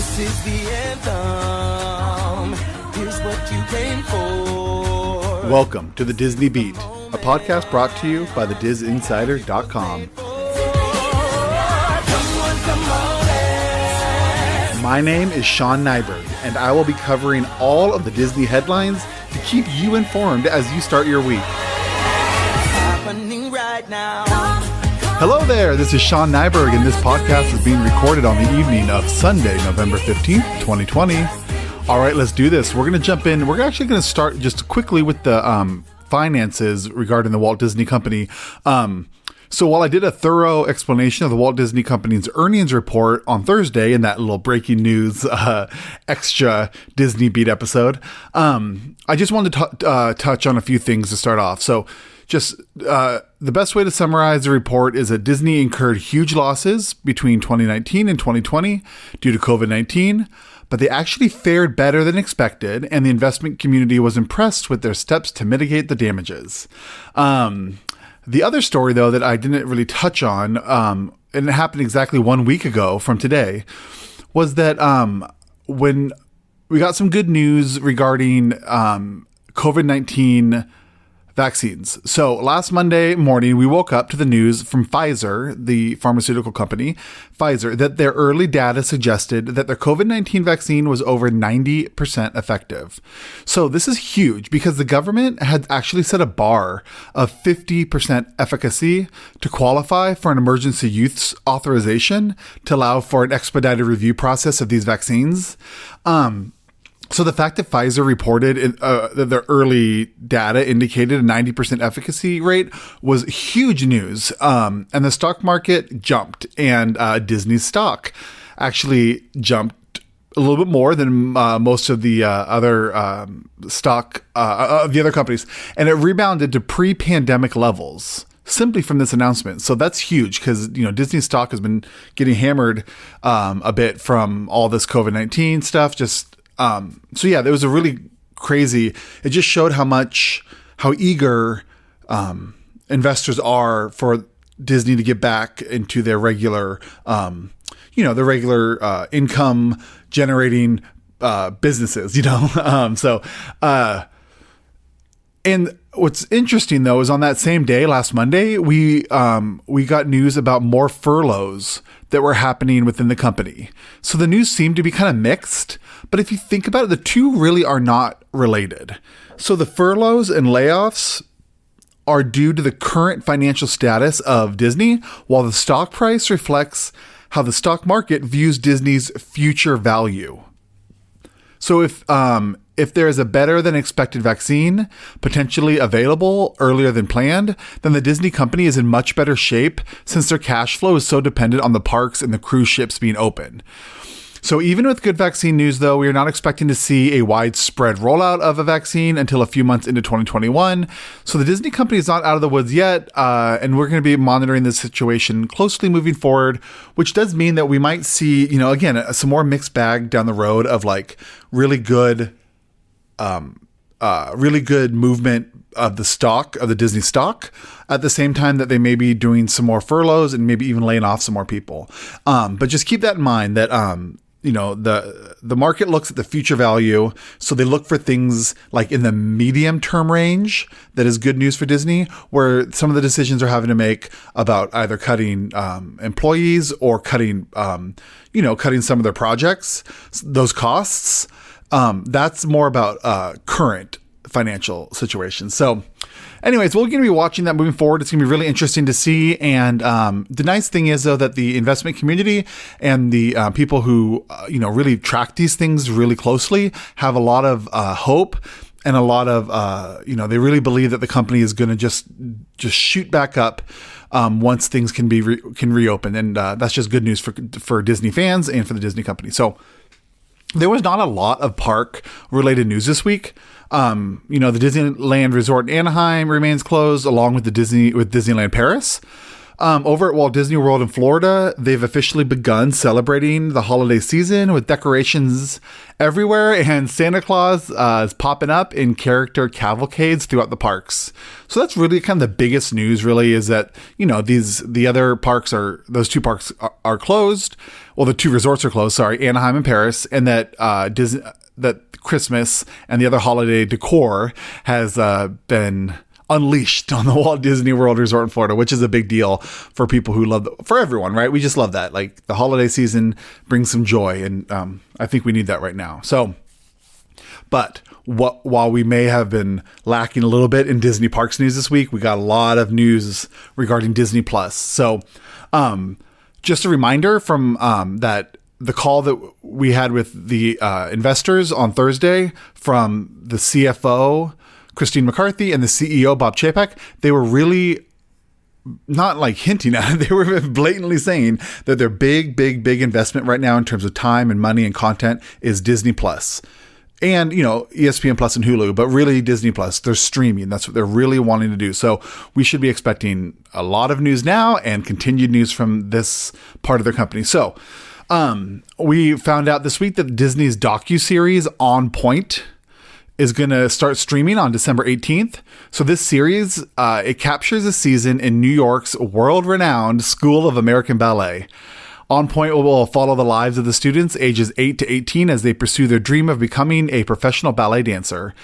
This is the anthem. Here's what you came for. Welcome to the Disney Beat, a podcast brought to you by thedisinsider.com. My name is Sean Nyberg, and I will be covering all of the Disney headlines to keep you informed as you start your week. Happening right now. Hello there, this is Sean Nyberg, and this podcast is being recorded on the evening of Sunday, November 15th, 2020. All right, let's do this. We're going to jump in. We're actually going to start just quickly with the finances regarding the Walt Disney Company. So while I did a thorough explanation of the Walt Disney Company's earnings report on Thursday in that little breaking news extra Disney Beat episode, I just wanted to touch on a few things to start off. So just the best way to summarize the report is that Disney incurred huge losses between 2019 and 2020 due to COVID-19, but they actually fared better than expected, and the investment community was impressed with their steps to mitigate the damages. The other story, though, that I didn't really touch on, and it happened exactly 1 week ago from today, was that when we got some good news regarding COVID-19 vaccines. So last Monday morning, we woke up to the news from Pfizer, the pharmaceutical company, Pfizer, that their early data suggested that their COVID-19 vaccine was over 90% effective. So this is huge because the government had actually set a bar of 50% efficacy to qualify for an emergency use authorization to allow for an expedited review process of these vaccines. So the fact that Pfizer reported that their early data indicated a 90% efficacy rate was huge news. And the stock market jumped, and Disney's stock actually jumped a little bit more than most of the other stock of the other companies. And it rebounded to pre-pandemic levels simply from this announcement. So that's huge because, Disney stock has been getting hammered a bit from all this COVID-19 stuff. So yeah, there was a really crazy, it just showed how eager investors are for Disney to get back into their regular, income generating businesses, and what's interesting though is on that same day, last Monday, we got news about more furloughs that were happening within the company. So the news seemed to be kind of mixed, but if you think about it, the two really are not related. So the furloughs and layoffs are due to the current financial status of Disney, while the stock price reflects how the stock market views Disney's future value. So if there is a better than expected vaccine potentially available earlier than planned, then the Disney company is in much better shape since their cash flow is so dependent on the parks and the cruise ships being open. So even with good vaccine news, though, we are not expecting to see a widespread rollout of a vaccine until a few months into 2021. So the Disney company is not out of the woods yet, and we're going to be monitoring this situation closely moving forward, which does mean that we might see, again, some more mixed bag down the road of like really good movement of the stock, of the Disney stock, at the same time that they may be doing some more furloughs and maybe even laying off some more people. But just keep that in mind that, the market looks at the future value. So they look for things like in the medium term range. That is good news for Disney, where some of the decisions are having to make about either cutting employees or cutting some of their projects, those costs. That's more about current financial situation. So anyways, we're going to be watching that moving forward. It's going to be really interesting to see. And the nice thing is, though, that the investment community and the people who, really track these things really closely have a lot of hope and a lot of, they really believe that the company is going to just shoot back up once things can reopen. And that's just good news for Disney fans and for the Disney company. So there was not a lot of park related news this week. The Disneyland Resort in Anaheim remains closed, along with Disneyland Paris. Over at Walt Disney World in Florida, they've officially begun celebrating the holiday season with decorations everywhere, and Santa Claus is popping up in character cavalcades throughout the parks. So that's really kind of the biggest news, really, is that, the other parks those two parks are closed. Well, the two resorts are closed, Anaheim and Paris, and that that Christmas and the other holiday decor has been unleashed on the Walt Disney World Resort in Florida, which is a big deal for people who for everyone, right? We just love that. Like, the holiday season brings some joy, and I think we need that right now. So, but while we may have been lacking a little bit in Disney Parks news this week, we got a lot of news regarding Disney Plus. So, just a reminder from that the call that we had with the investors on Thursday from the CFO, Christine McCarthy, and the CEO, Bob Chapek, they were really not like hinting at it. They were blatantly saying that their big investment right now in terms of time and money and content is Disney Plus. And, ESPN Plus and Hulu, but really Disney Plus. They're streaming. That's what they're really wanting to do. So we should be expecting a lot of news now and continued news from this part of their company. So we found out this week that Disney's Docuseries on Pointe is going to start streaming on December 18th. So this series, it captures a season in New York's world-renowned School of American Ballet. On Pointe will follow the lives of the students ages 8 to 18 as they pursue their dream of becoming a professional ballet dancer.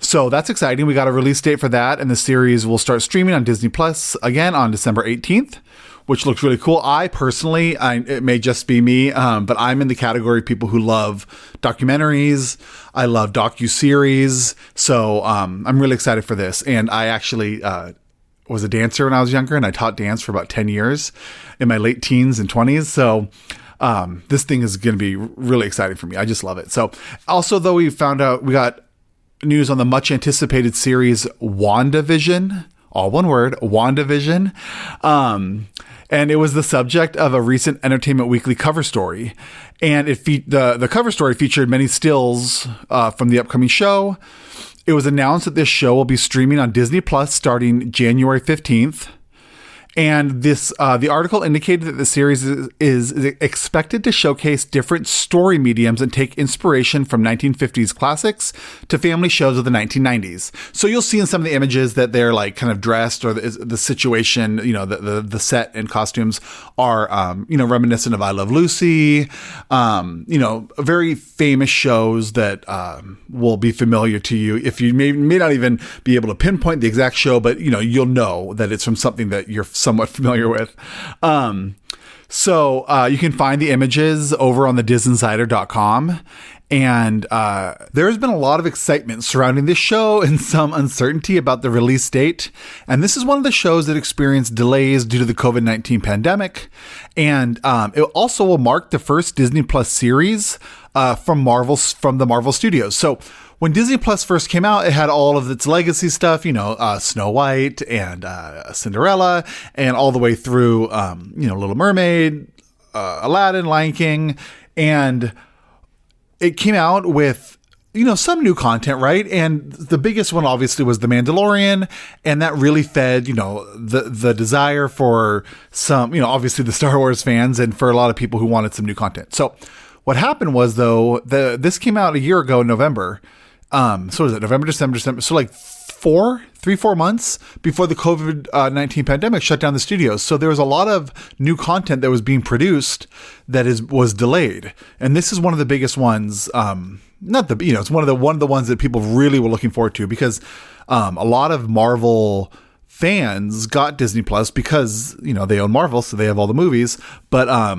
So that's exciting. We got a release date for that, and the series will start streaming on Disney Plus again on December 18th. Which looks really cool. I personally, it may just be me, but I'm in the category of people who love documentaries. I love docuseries. So I'm really excited for this. And I actually was a dancer when I was younger, and I taught dance for about 10 years in my late teens and 20s. So this thing is going to be really exciting for me. I just love it. So also, though, we got news on the much anticipated series WandaVision. All one word, WandaVision. And it was the subject of a recent Entertainment Weekly cover story. And the cover story featured many stills from the upcoming show. It was announced that this show will be streaming on Disney Plus starting January 15th. And this, the article indicated that the series is expected to showcase different story mediums and take inspiration from 1950s classics to family shows of the 1990s. So you'll see in some of the images that they're like kind of dressed, or the situation, the set and costumes are, reminiscent of I Love Lucy, very famous shows that will be familiar to you. If you may not even be able to pinpoint the exact show, but you'll know that it's from something that you're somewhat familiar with. So you can find the images over on the disinsider.com. And there has been a lot of excitement surrounding this show and some uncertainty about the release date. And this is one of the shows that experienced delays due to the COVID-19 pandemic. And it also will mark the first Disney Plus series from the Marvel Studios. So when Disney Plus first came out, it had all of its legacy stuff, Snow White and Cinderella, and all the way through, Little Mermaid, Aladdin, Lion King. And it came out with, some new content, right? And the biggest one obviously was The Mandalorian, and that really fed, the desire for some, obviously the Star Wars fans and for a lot of people who wanted some new content. So what happened was, though, this came out a year ago in November. So was it November, December? So like 4 months before the COVID-19 pandemic shut down the studios. So there was a lot of new content that was being produced that was delayed. And this is one of the biggest ones. It's one of the ones that people really were looking forward to, because a lot of Marvel fans got Disney Plus because, they own Marvel, so they have all the movies. But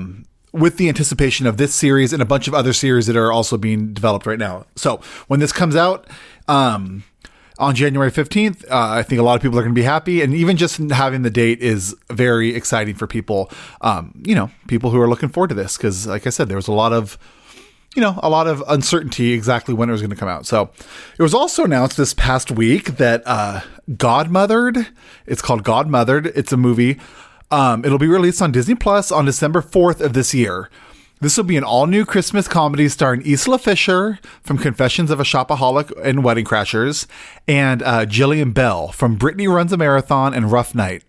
with the anticipation of this series and a bunch of other series that are also being developed right now. So when this comes out on January 15th, I think a lot of people are going to be happy. And even just having the date is very exciting for people, people who are looking forward to this. Because like I said, there was a lot of uncertainty exactly when it was going to come out. So it was also announced this past week that Godmothered, it's called Godmothered. It's a movie. It'll be released on Disney Plus on December 4th of this year. This will be an all-new Christmas comedy starring Isla Fisher from Confessions of a Shopaholic and Wedding Crashers, and Jillian Bell from Brittany Runs a Marathon and Rough Night.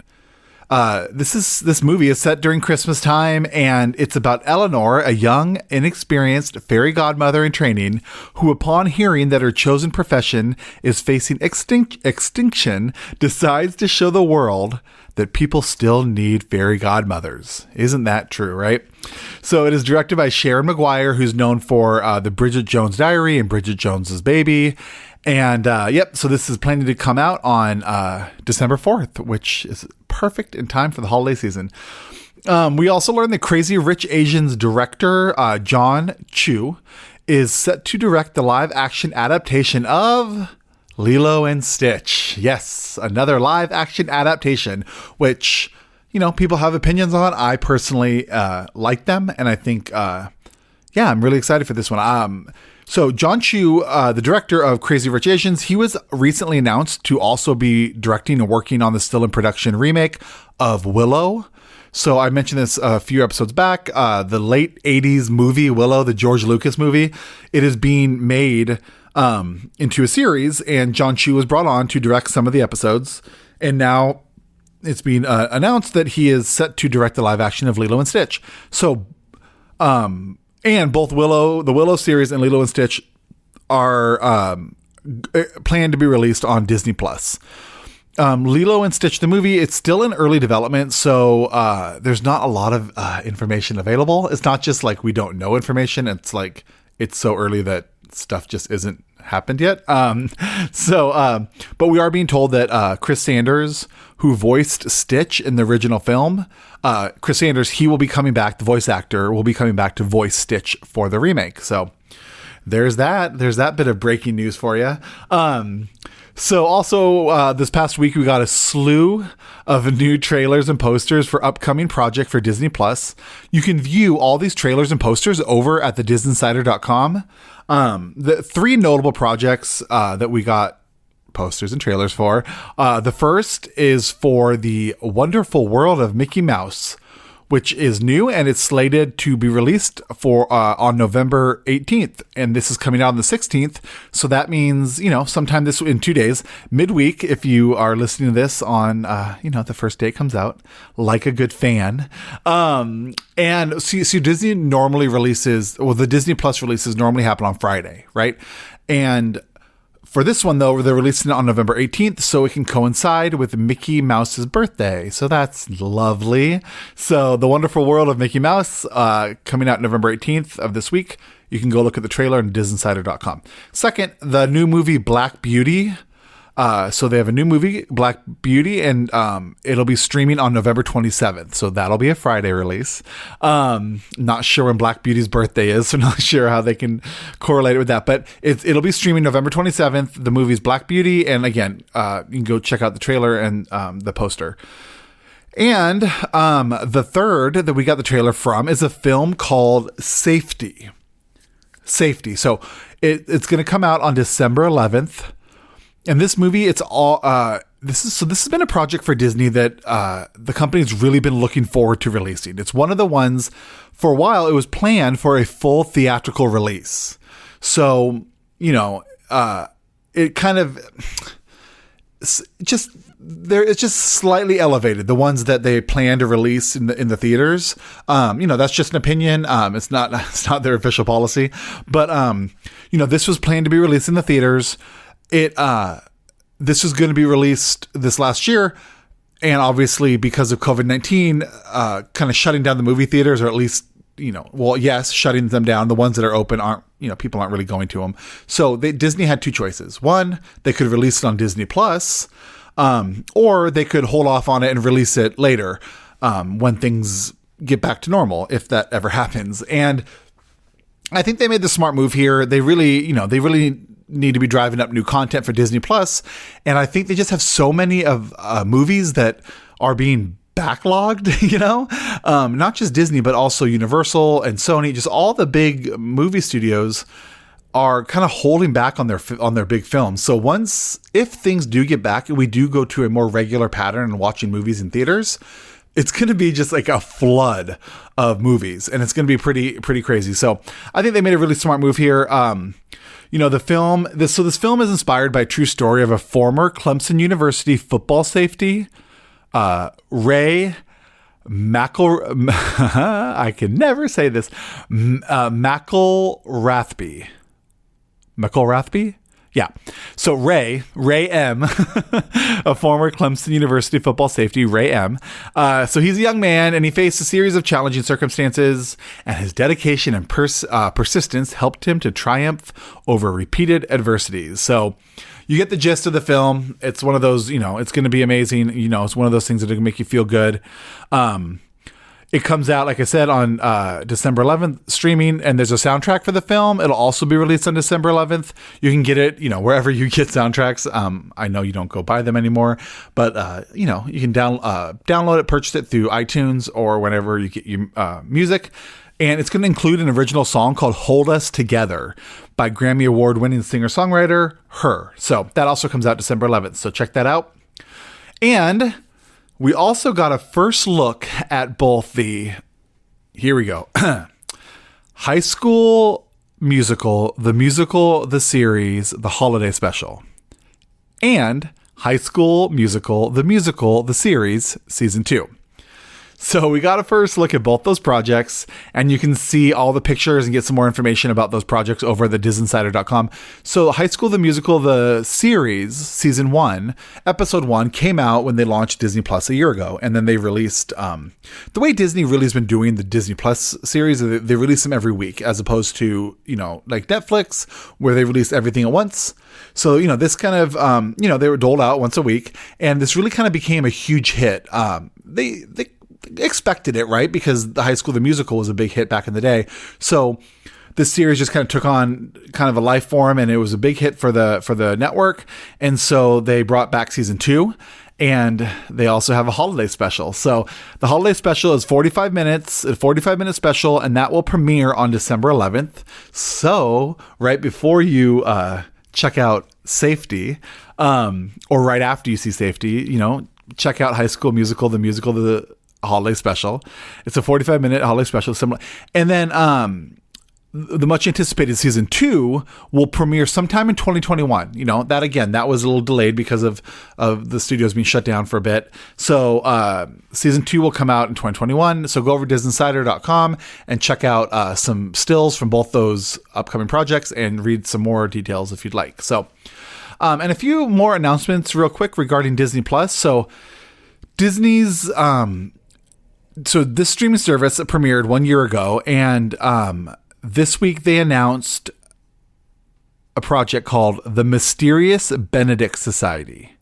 This movie is set during Christmas time, and it's about Eleanor, a young, inexperienced fairy godmother in training, who, upon hearing that her chosen profession is facing extinction, decides to show the world that people still need fairy godmothers. Isn't that true, right? So it is directed by Sharon Maguire, who's known for the Bridget Jones Diary and Bridget Jones's Baby. And so this is planning to come out on December 4th, which is perfect in time for the holiday season. We also learned that Crazy Rich Asians director John Chu is set to direct the live action adaptation of Lilo and Stitch. Yes, another live action adaptation, which, people have opinions on. I personally like them, and I think, I'm really excited for this one. So John Chu, the director of Crazy Rich Asians, he was recently announced to also be directing and working on the still in production remake of Willow. So I mentioned this a few episodes back, the late 80s movie Willow, the George Lucas movie. It is being made into a series, and John Chu was brought on to direct some of the episodes. And now it's being announced that he is set to direct the live action of Lilo and Stitch. So, and both the Willow series and Lilo and Stitch are planned to be released on Disney Plus. Lilo and Stitch, the movie, it's still in early development, so there's not a lot of information available. It's not just like we don't know information. It's like it's so early that stuff just isn't happened yet. But we are being told that Chris Sanders, who voiced Stitch in the original film, Chris Sanders, he will be coming back. The voice actor will be coming back to voice Stitch for the remake. So there's that bit of breaking news for you. So also this past week, we got a slew of new trailers and posters for upcoming project for Disney Plus. You can view all these trailers and posters over at thedisninsider.com. The three notable projects that we got posters and trailers for. The first is for the Wonderful World of Mickey Mouse, which is new, and it's slated to be released for on November 18th. And this is coming out on the 16th. So that means, sometime in 2 days, midweek, if you are listening to this on, the first day it comes out, like a good fan. And so Disney normally the Disney Plus releases normally happen on Friday, right? And for this one, though, they're releasing it on November 18th, so it can coincide with Mickey Mouse's birthday. So that's lovely. So The Wonderful World of Mickey Mouse, coming out November 18th of this week. You can go look at the trailer on DisInsider.com. Second, the new movie Black Beauty. So they have a new movie, Black Beauty, and it'll be streaming on November 27th. So that'll be a Friday release. Not sure when Black Beauty's birthday is, so not sure how they can correlate it with that. But it'll be streaming November 27th. The movie's Black Beauty. And again, you can go check out the trailer and the poster. And the third that we got the trailer from is a film called Safety. So it's going to come out on December 11th. And this movie, it's all this has been a project for Disney that the company's really been looking forward to releasing. It's one of the ones, for a while, it was planned for a full theatrical release. So, it kind of it's just slightly elevated, the ones that they plan to release in the theaters. That's just an opinion. It's not their official policy, but this was planned to be released in the theaters. This was going to be released this last year, and obviously because of COVID-19, kind of shutting down the movie theaters, or at least, shutting them down. The ones that are open people aren't really going to them. So Disney had two choices. One, they could release it on Disney Plus, or they could hold off on it and release it later, when things get back to normal, if that ever happens. And I think they made the smart move here. They really need to be driving up new content for Disney Plus, and I think they just have so many of movies that are being backlogged. Not just Disney, but also Universal and Sony. Just all the big movie studios are kind of holding back on their big films. So if things do get back and we do go to a more regular pattern and watching movies in theaters, it's going to be just like a flood of movies, and it's going to be pretty crazy. So I think they made a really smart move here. This film is inspired by a true story of a former Clemson University football safety, Ray I can never say this. McElrathbey. McElrathbey? Yeah. So Ray M, a former Clemson University football safety, Ray M. So he's a young man and he faced a series of challenging circumstances, and his dedication and persistence helped him to triumph over repeated adversities. So you get the gist of the film. It's one of those, it's going to be amazing. It's one of those things that are going to make you feel good. It comes out, like I said, on December 11th streaming, and there's a soundtrack for the film. It'll also be released on December 11th. You can get it, wherever you get soundtracks. I know you don't go buy them anymore, but, you can download it, purchase it through iTunes or whenever you get your music. And it's going to include an original song called Hold Us Together by Grammy Award-winning singer-songwriter Her. So that also comes out December 11th. So check that out. And we also got a first look at both here we go, High School Musical, the series, the holiday special, and High School Musical, the series, season 2. So we got a first look at both those projects, and you can see all the pictures and get some more information about those projects over at theDisInsider.com. So High School the Musical, the series, season 1, episode 1 came out when they launched Disney Plus a year ago, and then they released, the way Disney really has been doing the Disney Plus series, they release them every week, as opposed to, like Netflix, where they release everything at once. So, this kind of, they were doled out once a week, and this really kind of became a huge hit. They expected it, right? Because the High School the Musical was a big hit back in the day. So this series just kind of took on kind of a life form, and it was a big hit for the network. And so they brought back season 2, and they also have a holiday special. So the holiday special is 45 minutes, a 45-minute special, and that will premiere on December 11th. So right before you check out Safety, or right after you see Safety, check out High School Musical, the holiday special. It's a 45-minute holiday special, similar. And then the much anticipated season 2 will premiere sometime in 2021. That was a little delayed because of the studios being shut down for a bit. So season 2 will come out in 2021. So go over to DisInsider.com and check out some stills from both those upcoming projects and read some more details if you'd like. So and a few more announcements real quick regarding Disney Plus. So Disney's so this streaming service premiered 1 year ago, and this week they announced a project called the Mysterious Benedict Society.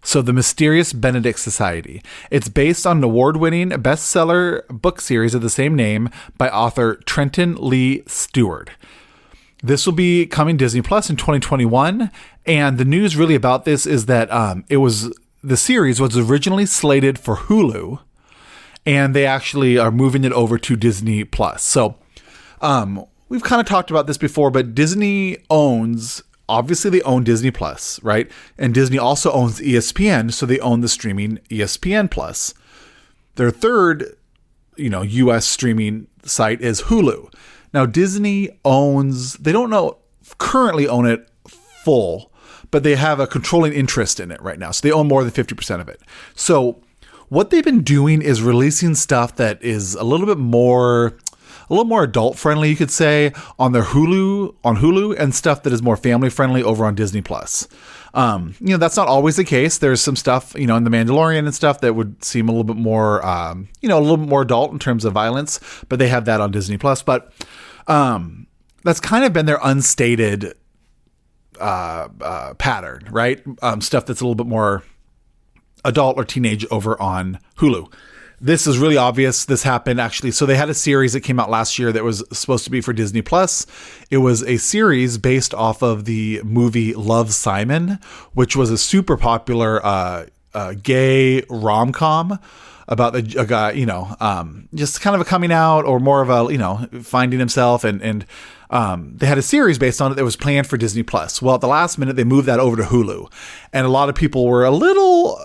So the Mysterious Benedict Society. It's based on an award-winning bestseller book series of the same name by author Trenton Lee Stewart. This will be coming Disney Plus in 2021, and the news really about this is that the series was originally slated for Hulu, and they actually are moving it over to Disney Plus. So we've kind of talked about this before, but Disney obviously they own Disney Plus, right? And Disney also owns ESPN, so they own the streaming ESPN Plus. Their third, US streaming site is Hulu. Now Disney they don't currently own it full, but they have a controlling interest in it right now. So they own more than 50% of it. So what they've been doing is releasing stuff that is a little more adult friendly, you could say, on Hulu, and stuff that is more family friendly over on Disney Plus. That's not always the case. There's some stuff, in The Mandalorian and stuff that would seem a little bit more, a little bit more adult in terms of violence, but they have that on Disney Plus. But that's kind of been their unstated pattern, right? Stuff that's a little bit more adult or teenage over on Hulu. This is really obvious. This happened actually. So they had a series that came out last year that was supposed to be for Disney Plus. It was a series based off of the movie Love, Simon, which was a super popular gay rom-com about a guy, just kind of a coming out or more of a, finding himself. And they had a series based on it that was planned for Disney Plus. Well, at the last minute, they moved that over to Hulu. And a lot of people were a little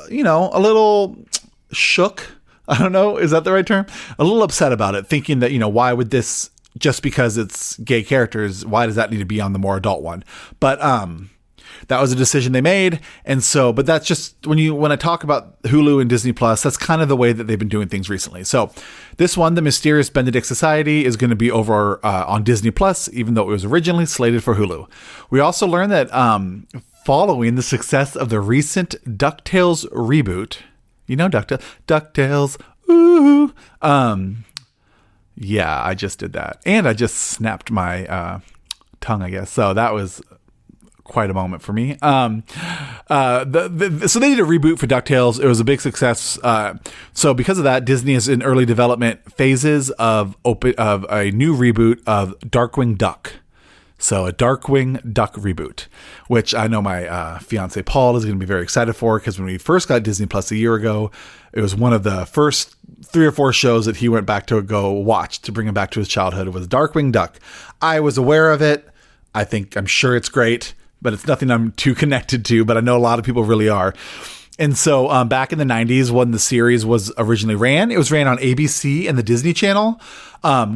shook. I don't know. Is that the right term? A little upset about it, thinking that, why would this, just because it's gay characters, why does that need to be on the more adult one? But that was a decision they made. And so, but that's just when I talk about Hulu and Disney Plus, that's kind of the way that they've been doing things recently. So this one, The Mysterious Benedict Society, is going to be over on Disney Plus, even though it was originally slated for Hulu. We also learned that following the success of the recent DuckTales reboot, DuckTales, ooh, yeah, I just did that. And I just snapped my tongue, I guess. So that was quite a moment for me. So they did a reboot for DuckTales. It was a big success. So because of that, Disney is in early development phases of a new reboot of Darkwing Duck. So a Darkwing Duck reboot, which I know my fiance Paul is going to be very excited for, because when we first got Disney Plus a year ago, it was one of the first 3 or 4 shows that he went back to go watch to bring him back to his childhood. It was Darkwing Duck. I was aware of it. I'm sure it's great, but it's nothing I'm too connected to, but I know a lot of people really are. And so back in the 90s, when the series was originally ran, it was ran on ABC and the Disney Channel,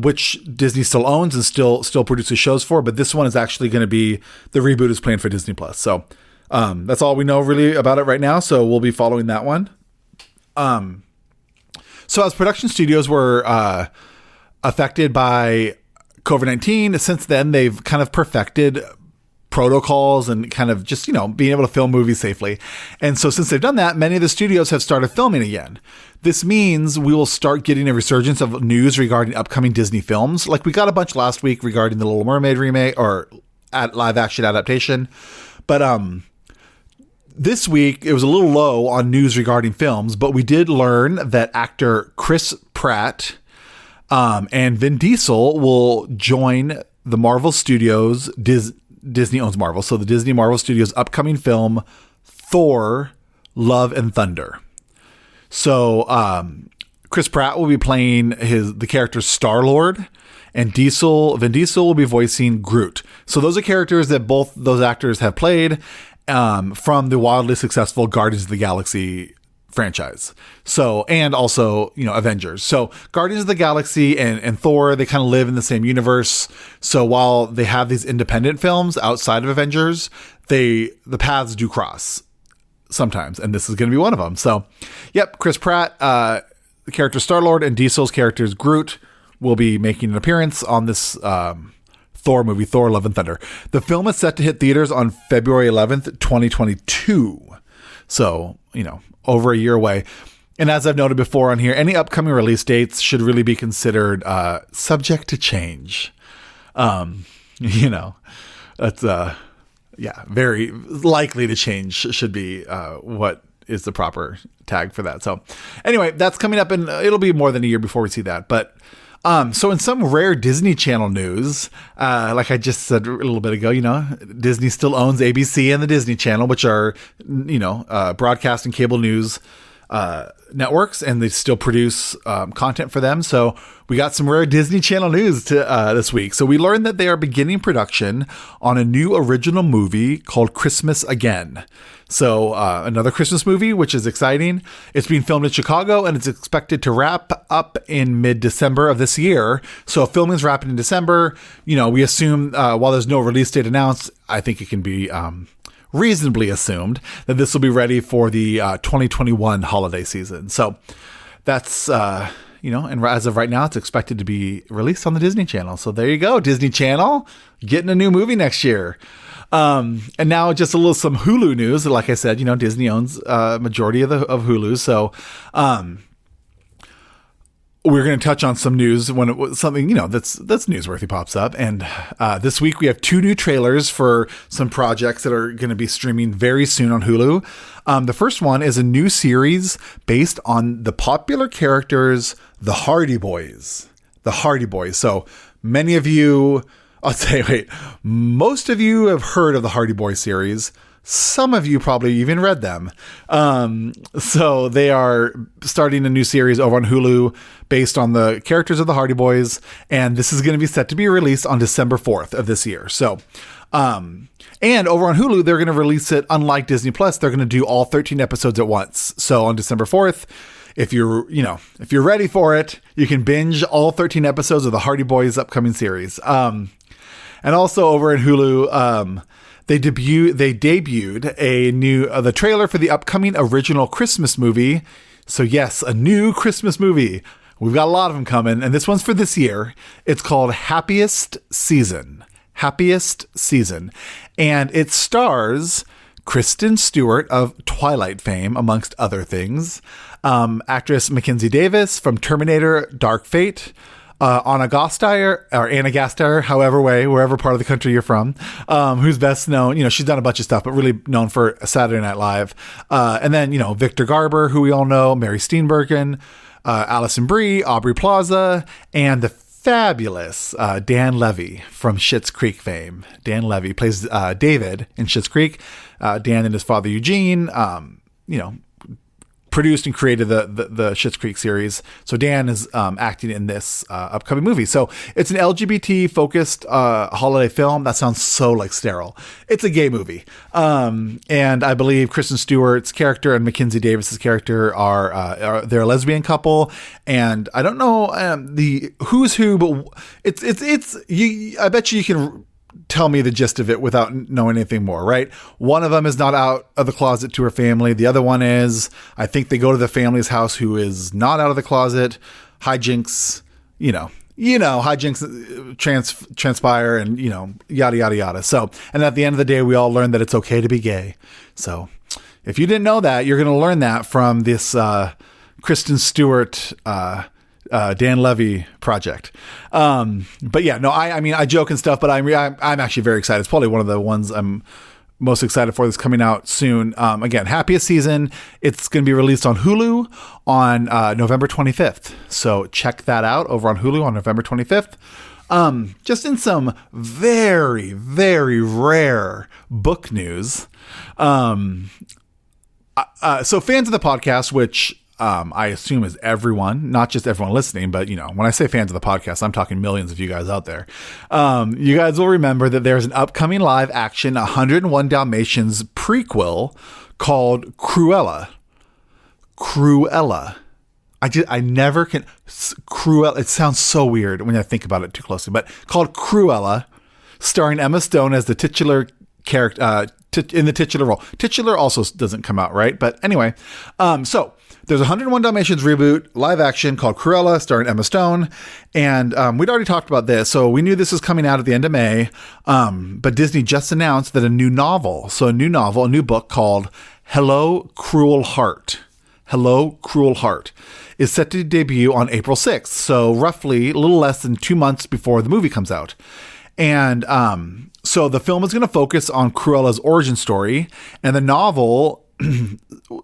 which Disney still owns and still produces shows for. But this one is actually going to be, the reboot is planned for Disney Plus. So that's all we know really about it right now. So we'll be following that one. So as production studios were affected by COVID-19, since then they've kind of perfected protocols and kind of just, being able to film movies safely. And so since they've done that, many of the studios have started filming again. This means we will start getting a resurgence of news regarding upcoming Disney films. Like we got a bunch last week regarding the Little Mermaid remake or live action adaptation. But this week it was a little low on news regarding films, but we did learn that actor Chris Pratt and Vin Diesel will join the Marvel Studios. Disney owns Marvel, so the Disney Marvel Studios upcoming film Thor: Love and Thunder. So Chris Pratt will be playing the character Star-Lord, and Vin Diesel will be voicing Groot. So those are characters that both those actors have played from the wildly successful Guardians of the Galaxy franchise. So, and also, Avengers. So Guardians of the Galaxy and Thor, they kind of live in the same universe. So while they have these independent films outside of Avengers, the paths do cross sometimes. And this is going to be one of them. So, yep, Chris Pratt, the character Star-Lord, and Diesel's characters Groot will be making an appearance on this Thor movie, Thor: Love and Thunder. The film is set to hit theaters on February 11th, 2022. So, over a year away. And as I've noted before on here, any upcoming release dates should really be considered subject to change. That's very likely to change should be what is the proper tag for that. So anyway, that's coming up, and it'll be more than a year before we see that. But so in some rare Disney Channel news, like I just said a little bit ago, Disney still owns ABC and the Disney Channel, which are, broadcast and cable news networks, and they still produce content for them. So we got some rare Disney Channel news this week. So we learned that they are beginning production on a new original movie called Christmas Again. So another Christmas movie, which is exciting. It's being filmed in Chicago, and it's expected to wrap up in mid-December of this year. So filming is wrapping in December. We assume while there's no release date announced, I think it can be reasonably assumed that this will be ready for the 2021 holiday season. So that's, and as of right now, it's expected to be released on the Disney Channel. So there you go. Disney Channel getting a new movie next year. And now just some Hulu news. Like I said, Disney owns a majority of Hulu. So, we're going to touch on some news when it was something, that's newsworthy pops up. And this week we have 2 new trailers for some projects that are going to be streaming very soon on Hulu. The first one is a new series based on the popular characters, the Hardy Boys. The Hardy Boys. So many of you, most of you have heard of the Hardy Boys series. Some of you probably even read them. So they are starting a new series over on Hulu based on the characters of the Hardy Boys. And this is going to be set to be released on December 4th of this year. So, and over on Hulu, they're going to release it, unlike Disney Plus, they're going to do all 13 episodes at once. So on December 4th, if you're ready for it, you can binge all 13 episodes of the Hardy Boys upcoming series. And also over in Hulu, They debuted the trailer for the upcoming original Christmas movie. So yes, a new Christmas movie. We've got a lot of them coming, and this one's for this year. It's called Happiest Season. Happiest Season. And it stars Kristen Stewart of Twilight fame, amongst other things. Actress Mackenzie Davis from Terminator Dark Fate. Anna Gasteyer, wherever part of the country you're from, who's best known, she's done a bunch of stuff, but really known for Saturday Night Live. And then, Victor Garber, who we all know, Mary Steenburgen, Alison Brie, Aubrey Plaza, and the fabulous Dan Levy from Schitt's Creek fame. Dan Levy plays David in Schitt's Creek. Dan and his father Eugene, produced and created the Schitt's Creek series. So Dan is acting in this upcoming movie. So it's an LGBT focused holiday film. That sounds so like sterile. It's a gay movie. And I believe Kristen Stewart's character and Mackenzie Davis's character they're a lesbian couple. And I don't know the who's who, but I bet you can tell me the gist of it without knowing anything more, right? One of them is not out of the closet to her family. The other one is, I think they go to the family's house who is not out of the closet. Hijinks, hijinks transpire and, yada, yada, yada. So, and at the end of the day, we all learn that it's okay to be gay. So if you didn't know that, you're going to learn that from this Kristen Stewart Dan Levy project. But yeah, no, I joke and stuff, but I'm actually very excited. It's probably one of the ones I'm most excited for that's coming out soon. Again, Happiest Season. It's going to be released on Hulu on November 25th. So check that out over on Hulu on November 25th. Just in some very, very rare book news. So fans of the podcast, which I assume is everyone, not just everyone listening, but when I say fans of the podcast, I'm talking millions of you guys out there. You guys will remember that there's an upcoming live action 101 Dalmatians prequel called Cruella. I never can. Cruella. It sounds so weird when I think about it too closely, but called Cruella, starring Emma Stone as the titular character in the titular role. Titular also doesn't come out right, but anyway. So there's a 101 Dalmatians reboot live action called Cruella, starring Emma Stone, and we'd already talked about this, so we knew this was coming out at the end of May. But Disney just announced that a new book called Hello, Cruel Heart. Hello, Cruel Heart is set to debut on April 6th. So roughly a little less than 2 months before the movie comes out. And so the film is going to focus on Cruella's origin story, and the novel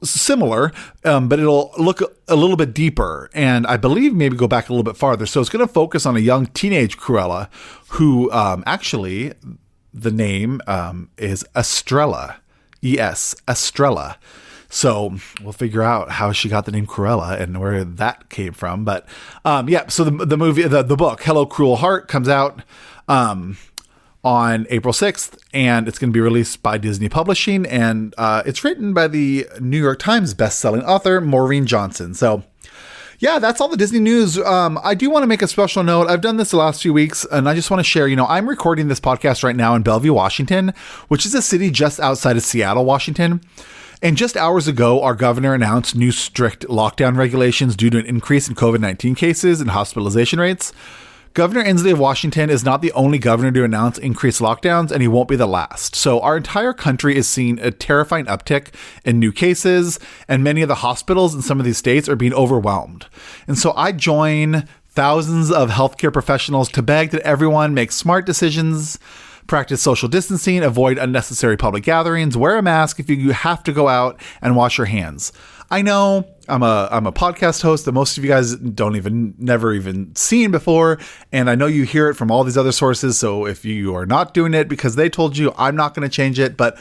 similar, but it'll look a little bit deeper, and I believe maybe go back a little bit farther. So it's going to focus on a young teenage Cruella who actually the name is Estrella. Yes, Estrella. So we'll figure out how she got the name Cruella and where that came from. But so the movie, the book Hello, Cruel Heart comes out on April 6th, and it's going to be released by Disney Publishing, and it's written by the New York Times bestselling author Maureen Johnson. So yeah, that's all the Disney news. I do want to make a special note. I've done this the last few weeks, and I just want to share, I'm recording this podcast right now in Bellevue, Washington, which is a city just outside of Seattle, Washington. And just hours ago, our governor announced new strict lockdown regulations due to an increase in COVID-19 cases and hospitalization rates. Governor Inslee of Washington is not the only governor to announce increased lockdowns, and he won't be the last. So our entire country is seeing a terrifying uptick in new cases, and many of the hospitals in some of these states are being overwhelmed. And so I join thousands of healthcare professionals to beg that everyone make smart decisions, practice social distancing, avoid unnecessary public gatherings, wear a mask if you have to go out, and wash your hands. I know I'm a podcast host that most of you guys never even seen before. And I know you hear it from all these other sources. So if you are not doing it because they told you, I'm not going to change it. But,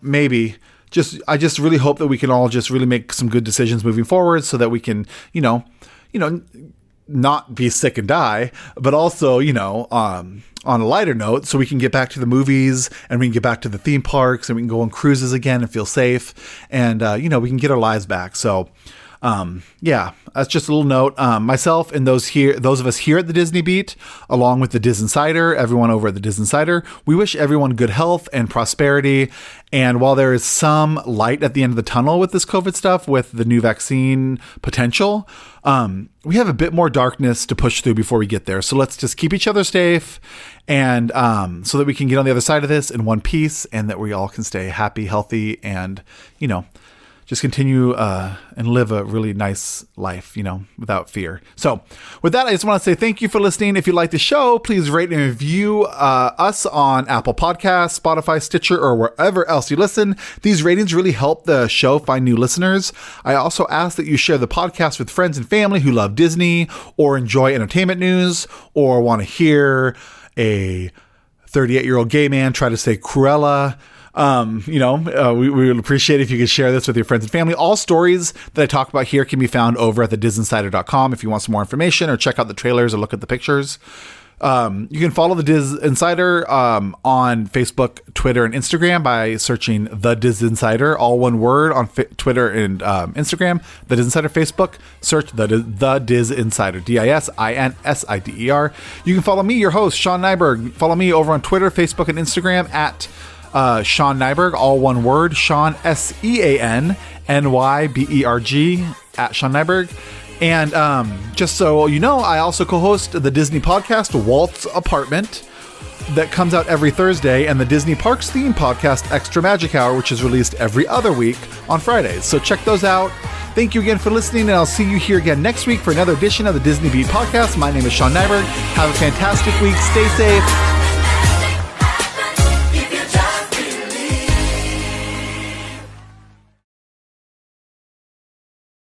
maybe I just really hope that we can all just really make some good decisions moving forward so that we can, not be sick and die, but also, on a lighter note, so we can get back to the movies and we can get back to the theme parks and we can go on cruises again and feel safe and, we can get our lives back. So, That's just a little note. Myself and those of us here at the Disney Beat, along with the Diz Insider, everyone over at the Diz Insider, we wish everyone good health and prosperity. And while there is some light at the end of the tunnel with this COVID stuff, with the new vaccine potential, we have a bit more darkness to push through before we get there. So let's just keep each other safe, and so that we can get on the other side of this in one piece, and that we all can stay happy, healthy, and, just continue and live a really nice life, without fear. So with that, I just want to say thank you for listening. If you like the show, please rate and review us on Apple Podcasts, Spotify, Stitcher, or wherever else you listen. These ratings really help the show find new listeners. I also ask that you share the podcast with friends and family who love Disney or enjoy entertainment news or want to hear a 38-year-old gay man try to say Cruella. We would appreciate it if you could share this with your friends and family. All stories that I talk about here can be found over at thedizinsider.com if you want some more information, or check out the trailers or look at the pictures. You can follow the Diz Insider on Facebook, Twitter, and Instagram by searching The Diz Insider, all one word, on Twitter and Instagram. The Diz Insider Facebook, search The Diz Insider, DISINSIDER. You can follow me, your host, Sean Nyberg. Follow me over on Twitter, Facebook, and Instagram at Sean Nyberg, all one word, Sean, SeanNyberg, at Sean Nyberg. And just so you know, I also co-host the Disney podcast, Walt's Apartment, that comes out every Thursday, and the Disney Parks theme podcast, Extra Magic Hour, which is released every other week on Fridays. So check those out. Thank you again for listening, and I'll see you here again next week for another edition of the Disney Beat podcast. My name is Sean Nyberg. Have a fantastic week. Stay safe.